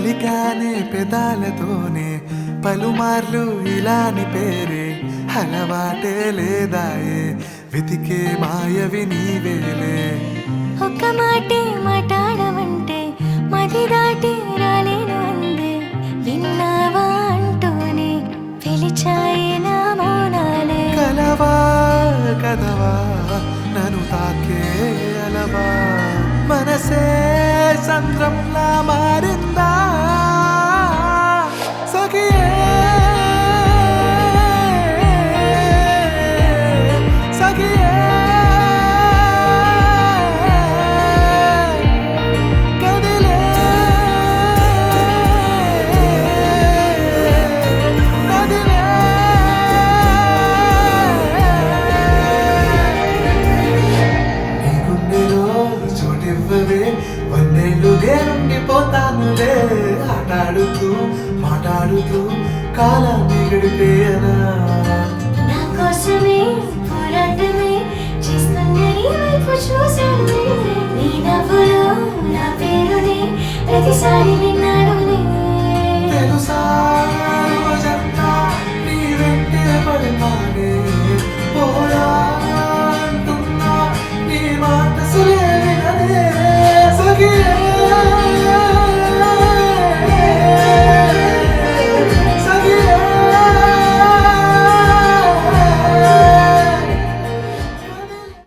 పలికానే పెదాలతోనే పలుమార్లు ఇలాని పేరే అలవాటే లేదాయే వెతికే మాయవి నీవేలే ఒక్క మాటే మాట్లాడమంటే మది దాటి రాలేను అందే విన్నావా అంటూనే పిలిచాయే నా మౌనాలే కలవా కదవా నన్ను తాకే అలవా మనసే సంద్రంలా మారిందా సఖియే సఖియే కదిలే నదిలే నీ గుండెలో చోటివ్వవే వందేళ్ళుగే ఉండిపోతానులే ఆటాడుతూ మాట్లాడుతూ కాలాన్ని గడిపేయనా నా కోసమే పోరాటమే చేస్తున్న నీ వైపు చూశాను నీ నవ్వులో నా పేరునే ప్రతిసారి